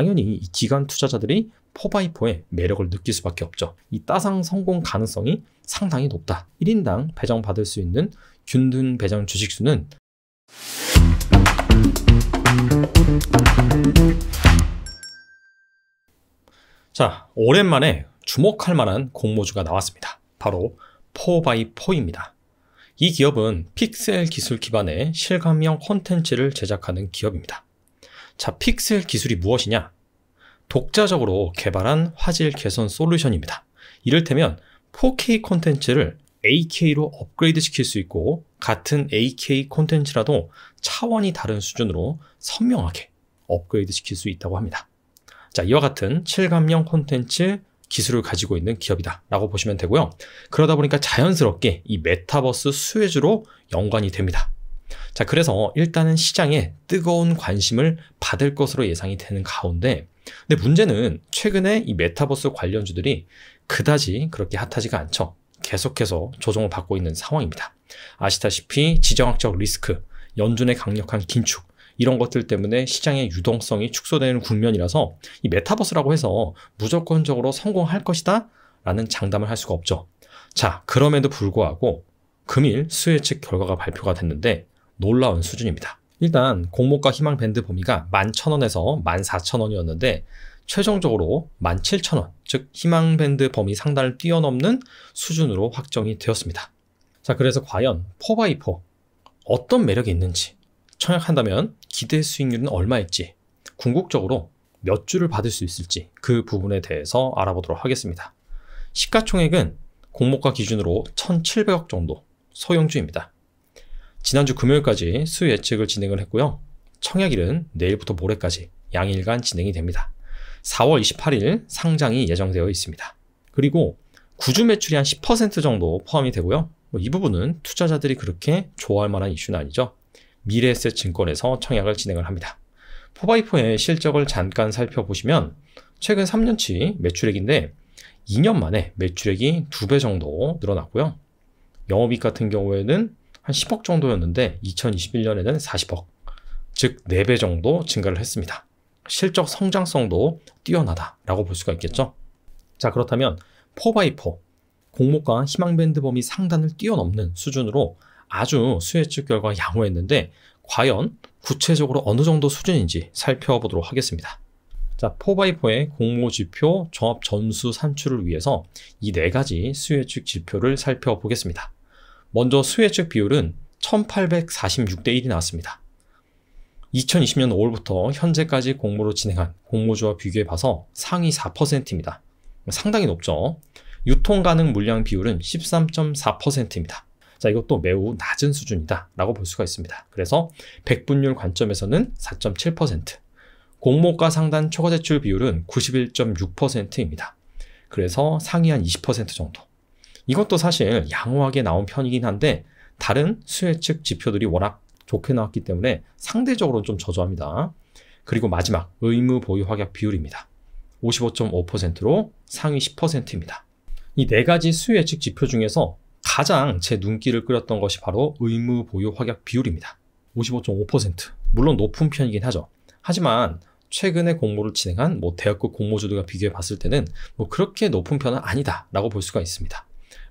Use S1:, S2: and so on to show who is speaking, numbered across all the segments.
S1: 당연히 이 기관 투자자들이 4x4의 매력을 느낄 수밖에 없죠. 이 따상 성공 가능성이 상당히 높다. 1인당 배정받을 수 있는 균등 배정 주식수는 자, 오랜만에 주목할 만한 공모주가 나왔습니다. 바로 4x4입니다. 이 기업은 픽셀 기술 기반의 실감형 콘텐츠를 제작하는 기업입니다. 자, 픽셀 기술이 무엇이냐? 독자적으로 개발한 화질 개선 솔루션입니다. 이를테면 4K 콘텐츠를 8K로 업그레이드 시킬 수 있고 같은 8K 콘텐츠라도 차원이 다른 수준으로 선명하게 업그레이드 시킬 수 있다고 합니다. 자, 이와 같은 실감형 콘텐츠 기술을 가지고 있는 기업이다 라고 보시면 되고요. 그러다 보니까 자연스럽게 이 메타버스 수혜주로 연관이 됩니다. 자, 그래서 일단은 시장에 뜨거운 관심을 받을 것으로 예상이 되는 가운데, 근데 문제는 최근에 이 메타버스 관련주들이 그다지 그렇게 핫하지가 않죠. 계속해서 조정을 받고 있는 상황입니다. 아시다시피 지정학적 리스크, 연준의 강력한 긴축, 이런 것들 때문에 시장의 유동성이 축소되는 국면이라서 이 메타버스라고 해서 무조건적으로 성공할 것이다 라는 장담을 할 수가 없죠. 자, 그럼에도 불구하고 금일 수혜 측 결과가 발표가 됐는데 놀라운 수준입니다. 일단 공모가 희망 밴드 범위가 11,000원에서 14,000원이었는데 최종적으로 17,000원, 즉 희망 밴드 범위 상단을 뛰어넘는 수준으로 확정이 되었습니다. 자, 그래서 과연 4x4 어떤 매력이 있는지, 청약한다면 기대 수익률은 얼마일지, 궁극적으로 몇 주를 받을 수 있을지 그 부분에 대해서 알아보도록 하겠습니다. 시가총액은 공모가 기준으로 1,700억 정도 소형주입니다. 지난주 금요일까지 수요 예측을 진행을 했고요. 청약일은 내일부터 모레까지 양일간 진행이 됩니다. 4월 28일 상장이 예정되어 있습니다. 그리고 구주 매출이 한 10% 정도 포함이 되고요. 이 부분은 투자자들이 그렇게 좋아할 만한 이슈는 아니죠. 미래에셋 증권에서 청약을 진행을 합니다. 4x4의 실적을 잠깐 살펴보시면 최근 3년치 매출액인데 2년 만에 매출액이 2배 정도 늘어났고요. 영업이익 같은 경우에는 한 10억 정도였는데 2021년에는 40억, 즉 4배 정도 증가를 했습니다. 실적 성장성도 뛰어나다라고 볼 수가 있겠죠. 자, 그렇다면 4x4 공모가 희망밴드 범위 상단을 뛰어넘는 수준으로 아주 수혜 측 결과가 양호했는데 과연 구체적으로 어느 정도 수준인지 살펴보도록 하겠습니다. 자, 4x4의 공모지표 종합 점수 산출을 위해서 이 4가지 수혜 측 지표를 살펴보겠습니다. 먼저 수혜 측 비율은 1846대 1이 나왔습니다. 2020년 5월부터 현재까지 공모로 진행한 공모주와 비교해 봐서 상위 4%입니다. 상당히 높죠. 유통 가능 물량 비율은 13.4%입니다. 자, 이것도 매우 낮은 수준이다 라고 볼 수가 있습니다. 그래서 백분율 관점에서는 4.7%, 공모가 상단 초과 제출 비율은 91.6%입니다. 그래서 상위 한 20% 정도. 이것도 사실 양호하게 나온 편이긴 한데 다른 수혜 측 지표들이 워낙 좋게 나왔기 때문에 상대적으로 좀 저조합니다. 그리고 마지막 의무 보유 확약 비율입니다. 55.5%로 상위 10%입니다. 이 4가지 수혜 측 지표 중에서 가장 제 눈길을 끌었던 것이 바로 의무 보유 확약 비율입니다. 55.5%. 물론 높은 편이긴 하죠. 하지만 최근에 공모를 진행한 대학급 공모주들과 비교해 봤을 때는 그렇게 높은 편은 아니다 라고 볼 수가 있습니다.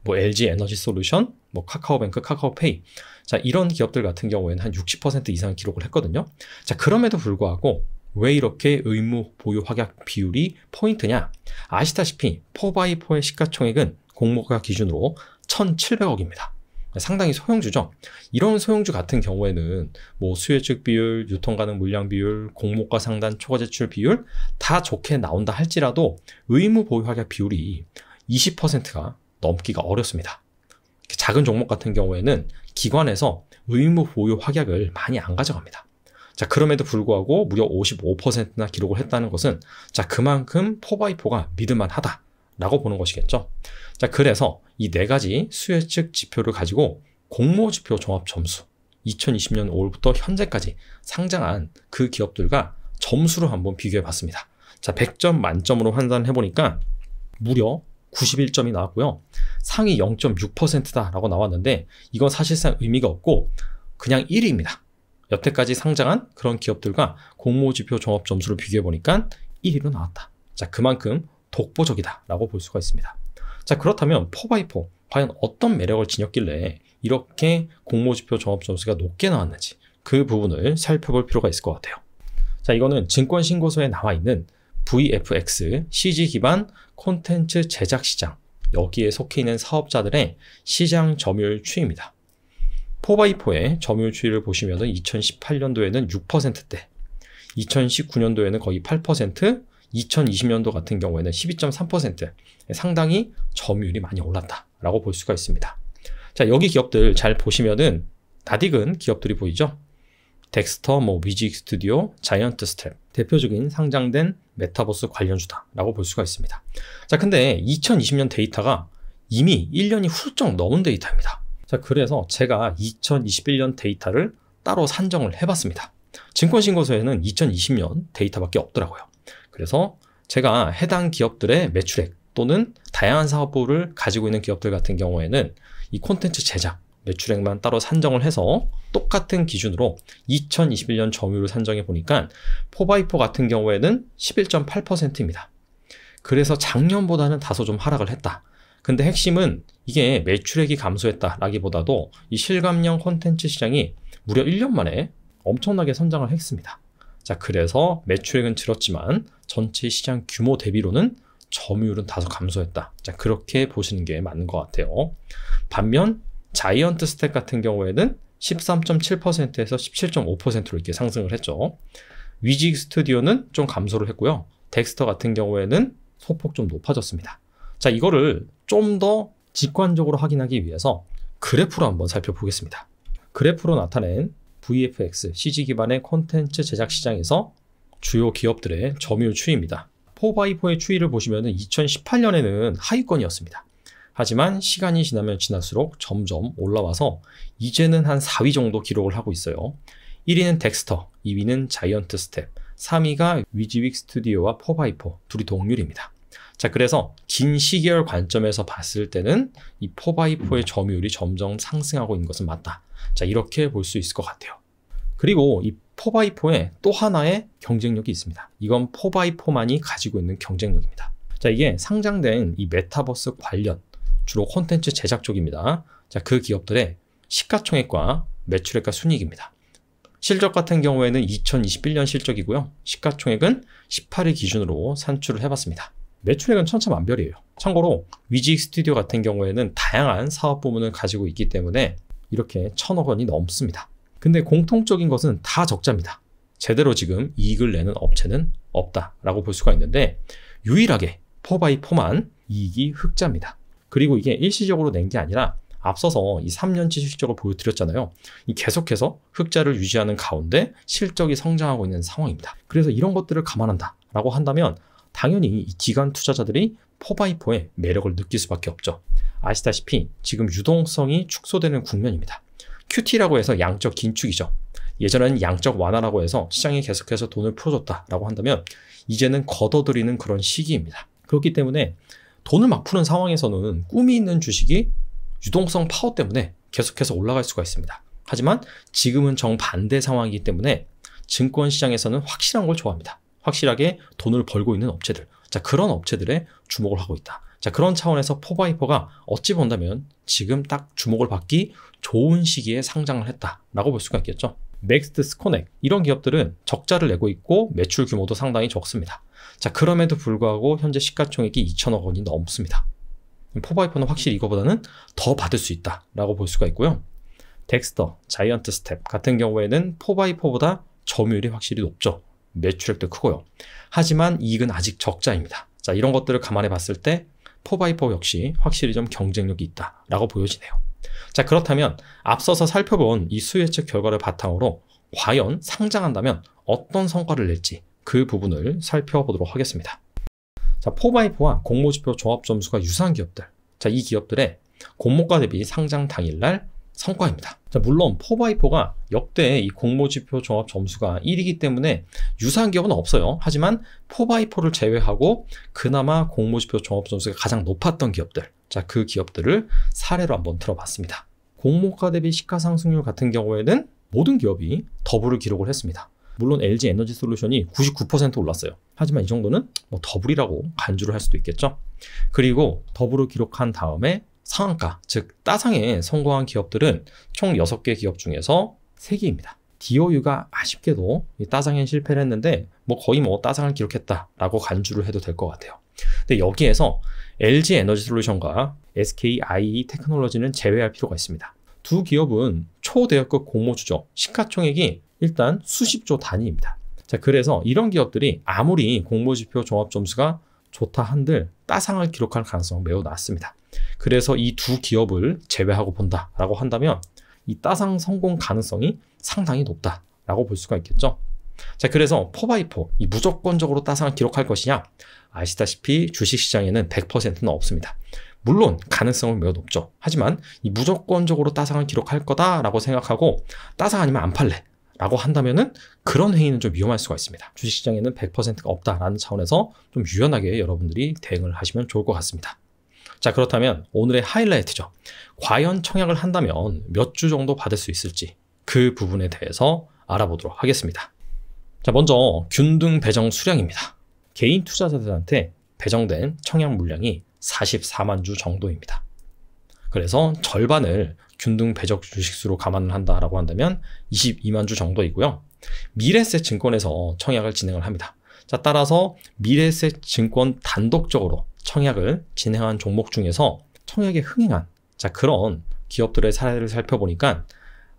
S1: LG 에너지 솔루션, 카카오뱅크, 카카오페이, 자, 이런 기업들 같은 경우에는 한 60% 이상 기록을 했거든요. 자, 그럼에도 불구하고 왜 이렇게 의무 보유 확약 비율이 포인트냐? 아시다시피 4x4의 시가총액은 공모가 기준으로 1,700억입니다. 상당히 소형주죠. 이런 소형주 같은 경우에는 수혜 측 비율, 유통 가능 물량 비율, 공모가 상단 초과 제출 비율 다 좋게 나온다 할지라도 의무 보유 확약 비율이 20%가 넘기가 어렵습니다. 작은 종목 같은 경우에는 기관에서 의무 보유 확약을 많이 안 가져갑니다. 자, 그럼에도 불구하고 무려 55%나 기록을 했다는 것은 자, 그만큼 4x4가 믿을만하다 라고 보는 것이겠죠. 자, 그래서 이 4가지 수혜 측 지표를 가지고 공모지표 종합 점수 2020년 5월부터 현재까지 상장한 그 기업들과 점수를 한번 비교해 봤습니다. 자, 100점 만점으로 환산해 보니까 무려 91점이 나왔고요. 상위 0.6%다 라고 나왔는데 이건 사실상 의미가 없고 그냥 1위입니다. 여태까지 상장한 그런 기업들과 공모지표 종합 점수를 비교해 보니까 1위로 나왔다. 자, 그만큼 독보적이다 라고 볼 수가 있습니다. 자, 그렇다면 4x4 과연 어떤 매력을 지녔길래 이렇게 공모지표 종합점수가 높게 나왔는지 그 부분을 살펴볼 필요가 있을 것 같아요. 자, 이거는 증권신고서에 나와 있는 VFX CG 기반 콘텐츠 제작 시장, 여기에 속해 있는 사업자들의 시장 점유율 추이입니다. 4x4의 점유율 추이를 보시면 2018년도에는 6%대, 2019년도에는 거의 8%, 2020년도 같은 경우에는 12.3%, 상당히 점유율이 많이 올랐다라고 볼 수가 있습니다. 자, 여기 기업들 잘 보시면은 낯익은 기업들이 보이죠? 덱스터, 뮤직 스튜디오, 자이언트 스텝, 대표적인 상장된 메타버스 관련주다라고 볼 수가 있습니다. 자, 근데 2020년 데이터가 이미 1년이 훌쩍 넘은 데이터입니다. 자, 그래서 제가 2021년 데이터를 따로 산정을 해봤습니다. 증권신고서에는 2020년 데이터밖에 없더라고요. 그래서 제가 해당 기업들의 매출액 또는 다양한 사업부를 가지고 있는 기업들 같은 경우에는 이 콘텐츠 제작 매출액만 따로 산정을 해서 똑같은 기준으로 2021년 점유율을 산정해 보니까 4x4 같은 경우에는 11.8%입니다. 그래서 작년보다는 다소 좀 하락을 했다. 근데 핵심은 이게 매출액이 감소했다라기보다도 이 실감형 콘텐츠 시장이 무려 1년 만에 엄청나게 성장을 했습니다. 자, 그래서 매출액은 줄었지만 전체 시장 규모 대비로는 점유율은 다소 감소했다. 자, 그렇게 보시는 게 맞는 것 같아요. 반면 자이언트 스텝 같은 경우에는 13.7%에서 17.5%로 이렇게 상승을 했죠. 뮤직 스튜디오는 좀 감소를 했고요. 덱스터 같은 경우에는 소폭 좀 높아졌습니다. 자, 이거를 좀 더 직관적으로 확인하기 위해서 그래프로 한번 살펴보겠습니다. 그래프로 나타낸 VFX CG 기반의 콘텐츠 제작 시장에서 주요 기업들의 점유율 추이입니다. 4x4의 추이를 보시면 2018년에는 하위권이었습니다. 하지만 시간이 지나면 지날수록 점점 올라와서 이제는 한 4위 정도 기록을 하고 있어요. 1위는 덱스터, 2위는 자이언트 스텝, 3위가 위즈윅 스튜디오와 4x4 둘이 동률입니다. 자, 그래서 긴 시계열 관점에서 봤을 때는 이 4x4의 점유율이 점점 상승하고 있는 것은 맞다. 자, 이렇게 볼 수 있을 것 같아요. 그리고 이 4x4에 또 하나의 경쟁력이 있습니다. 이건 4x4만이 가지고 있는 경쟁력입니다. 자, 이게 상장된 이 메타버스 관련 주로 콘텐츠 제작 쪽입니다. 자, 그 기업들의 시가총액과 매출액과 순이익입니다. 실적 같은 경우에는 2021년 실적이고요. 시가총액은 18일 기준으로 산출을 해봤습니다. 매출액은 천차만별이에요. 참고로 위직 스튜디오 같은 경우에는 다양한 사업 부문을 가지고 있기 때문에 이렇게 1,000억 원이 넘습니다. 근데 공통적인 것은 다 적자입니다. 제대로 지금 이익을 내는 업체는 없다라고 볼 수가 있는데 유일하게 4x4만 이익이 흑자입니다. 그리고 이게 일시적으로 낸 게 아니라 앞서서 이 3년치 실적을 보여드렸잖아요. 이 계속해서 흑자를 유지하는 가운데 실적이 성장하고 있는 상황입니다. 그래서 이런 것들을 감안한다라고 한다면 당연히 이 기관 투자자들이 4x4의 매력을 느낄 수밖에 없죠. 아시다시피 지금 유동성이 축소되는 국면입니다. QT라고 해서 양적 긴축이죠. 예전에는 양적 완화라고 해서 시장이 계속해서 돈을 풀어줬다라고 한다면 이제는 걷어들이는 그런 시기입니다. 그렇기 때문에 돈을 막 푸는 상황에서는 꿈이 있는 주식이 유동성 파워 때문에 계속해서 올라갈 수가 있습니다. 하지만 지금은 정반대 상황이기 때문에 증권시장에서는 확실한 걸 좋아합니다. 확실하게 돈을 벌고 있는 업체들. 자, 그런 업체들에 주목을 하고 있다. 자, 그런 차원에서 4x4가 어찌 본다면 지금 딱 주목을 받기 좋은 시기에 상장을 했다라고 볼 수가 있겠죠. 넥스트, 스코넥 이런 기업들은 적자를 내고 있고 매출 규모도 상당히 적습니다. 자, 그럼에도 불구하고 현재 시가총액이 2,000억 원이 넘습니다. 4x4는 확실히 이거보다는 더 받을 수 있다라고 볼 수가 있고요. 덱스터, 자이언트 스텝 같은 경우에는 4x4보다 점유율이 확실히 높죠. 매출액도 크고요. 하지만 이익은 아직 적자입니다. 자, 이런 것들을 감안해 봤을 때 4x4 역시 확실히 좀 경쟁력이 있다라고 보여지네요. 자, 그렇다면 앞서서 살펴본 이 수혜측 결과를 바탕으로 과연 상장한다면 어떤 성과를 낼지 그 부분을 살펴보도록 하겠습니다. 자, 4x4와 공모지표 종합점수가 유사한 기업들. 자, 이 기업들의 공모가 대비 상장 당일날 성과입니다. 자, 물론 4x4가 역대 이 공모지표 종합 점수가 1위이기 때문에 유사한 기업은 없어요. 하지만 4x4를 제외하고 그나마 공모지표 종합 점수가 가장 높았던 기업들, 자, 그 기업들을 사례로 한번 들어봤습니다. 공모가 대비 시가상승률 같은 경우에는 모든 기업이 더블을 기록을 했습니다. 물론 LG 에너지 솔루션이 99% 올랐어요. 하지만 이 정도는 뭐 더블이라고 간주를 할 수도 있겠죠. 그리고 더블을 기록한 다음에 상한가, 즉 따상에 성공한 기업들은 총 6개 기업 중에서 3개입니다. DOU가 아쉽게도 이 따상에 실패를 했는데 거의 따상을 기록했다라고 간주를 해도 될 것 같아요. 근데 여기에서 LG 에너지 솔루션과 SKIE 테크놀로지는 제외할 필요가 있습니다. 두 기업은 초대역급 공모주죠. 시가총액이 일단 수십조 단위입니다. 자, 그래서 이런 기업들이 아무리 공모지표 종합점수가 좋다 한들 따상을 기록할 가능성은 매우 낮습니다. 그래서 이 두 기업을 제외하고 본다라고 한다면 이 따상 성공 가능성이 상당히 높다라고 볼 수가 있겠죠. 자, 그래서 4x4 이 무조건적으로 따상을 기록할 것이냐? 아시다시피 주식시장에는 100%는 없습니다. 물론 가능성은 매우 높죠. 하지만 이 무조건적으로 따상을 기록할 거다라고 생각하고 따상 아니면 안 팔래 라고 한다면은 그런 행위는 좀 위험할 수가 있습니다. 주식시장에는 100%가 없다라는 차원에서 좀 유연하게 여러분들이 대응을 하시면 좋을 것 같습니다. 자, 그렇다면 오늘의 하이라이트죠. 과연 청약을 한다면 몇 주 정도 받을 수 있을지 그 부분에 대해서 알아보도록 하겠습니다. 자, 먼저 균등 배정 수량입니다. 개인 투자자들한테 배정된 청약 물량이 44만 주 정도입니다. 그래서 절반을 균등 배정 주식수로 감안을 한다라고 한다면 22만 주 정도이고요. 미래에셋 증권에서 청약을 진행을 합니다. 자, 따라서 미래에셋 증권 단독적으로 청약을 진행한 종목 중에서 청약에 흥행한 그런 기업들의 사례를 살펴보니까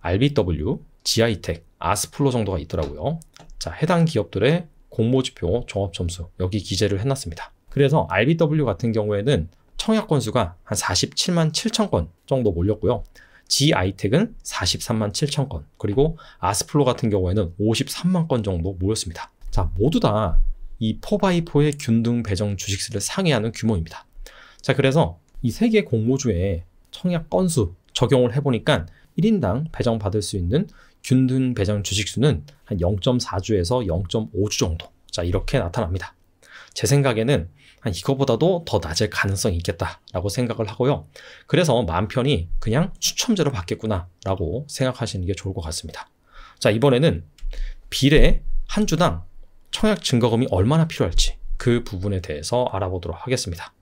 S1: RBW, GI텍, 아스플로 정도가 있더라고요. 자, 해당 기업들의 공모지표 종합점수 여기 기재를 해놨습니다. 그래서 RBW 같은 경우에는 청약 건수가 한 47만 7천 건 정도 몰렸고요. GI텍은 43만 7천 건, 그리고 아스플로 같은 경우에는 53만 건 정도 모였습니다. 자, 모두 다 이 4x4의 균등 배정 주식수를 상회하는 규모입니다. 자, 그래서 이 3개 공모주의 청약 건수 적용을 해보니까 1인당 배정받을 수 있는 균등 배정 주식수는 한 0.4주에서 0.5주 정도. 자, 이렇게 나타납니다. 제 생각에는 한 이거보다도 더 낮을 가능성이 있겠다라고 생각을 하고요. 그래서 마음 편히 그냥 추첨제로 받겠구나라고 생각하시는 게 좋을 것 같습니다. 자, 이번에는 비례 한 주당 청약 증거금이 얼마나 필요할지 그 부분에 대해서 알아보도록 하겠습니다.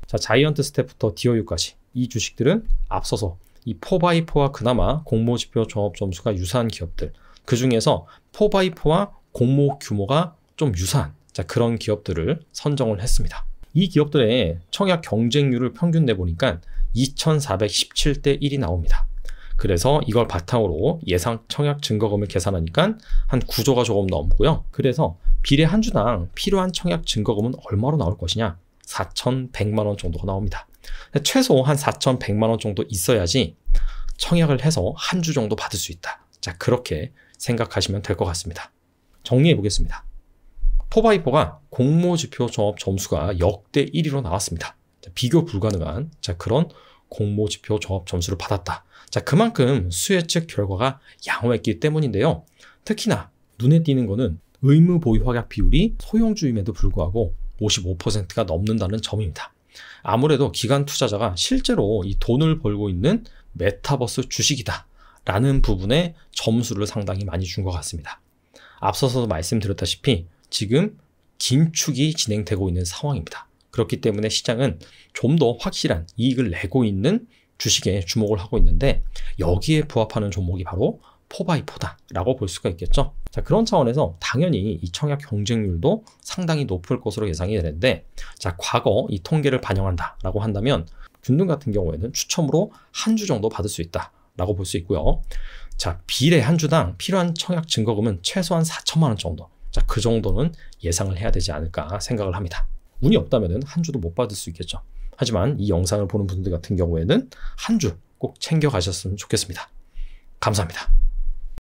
S1: 자, 자이언트 스텝부터 DOU까지 이 주식들은 앞서서 이 4x4와 그나마 공모지표 종합점수가 유사한 기업들, 그 중에서 4x4와 공모 규모가 좀 유사한 그런 기업들을 선정을 했습니다. 이 기업들의 청약 경쟁률을 평균 내보니까 2417대 1이 나옵니다. 그래서 이걸 바탕으로 예상 청약 증거금을 계산하니까 한 9조가 조금 넘고요. 그래서 비례 한 주당 필요한 청약 증거금은 얼마로 나올 것이냐? 4,100만 원 정도가 나옵니다. 최소 한 4,100만 원 정도 있어야지 청약을 해서 한 주 정도 받을 수 있다. 자, 그렇게 생각하시면 될 것 같습니다. 정리해 보겠습니다. 4x4가 공모지표 종합 점수가 역대 1위로 나왔습니다. 자, 비교 불가능한 그런 공모지표 종합 점수를 받았다. 자, 그만큼 수혜측 결과가 양호했기 때문인데요. 특히나 눈에 띄는 거는 의무 보유 확약 비율이 소형주임에도 불구하고 55%가 넘는다는 점입니다. 아무래도 기관 투자자가 실제로 이 돈을 벌고 있는 메타버스 주식이다 라는 부분에 점수를 상당히 많이 준 것 같습니다. 앞서서도 말씀드렸다시피 지금 긴축이 진행되고 있는 상황입니다. 그렇기 때문에 시장은 좀 더 확실한 이익을 내고 있는 주식에 주목을 하고 있는데 여기에 부합하는 종목이 바로 4x4다 라고 볼 수가 있겠죠. 자, 그런 차원에서 당연히 이 청약 경쟁률도 상당히 높을 것으로 예상이 되는데, 자, 과거 이 통계를 반영한다 라고 한다면 균등 같은 경우에는 추첨으로 한 주 정도 받을 수 있다 라고 볼 수 있고요. 자, 비례 한 주당 필요한 청약 증거금은 최소한 4천만 원 정도. 자, 그 정도는 예상을 해야 되지 않을까 생각을 합니다. 운이 없다면 한 주도 못 받을 수 있겠죠. 하지만 이 영상을 보는 분들 같은 경우에는 한 주 꼭 챙겨 가셨으면 좋겠습니다. 감사합니다.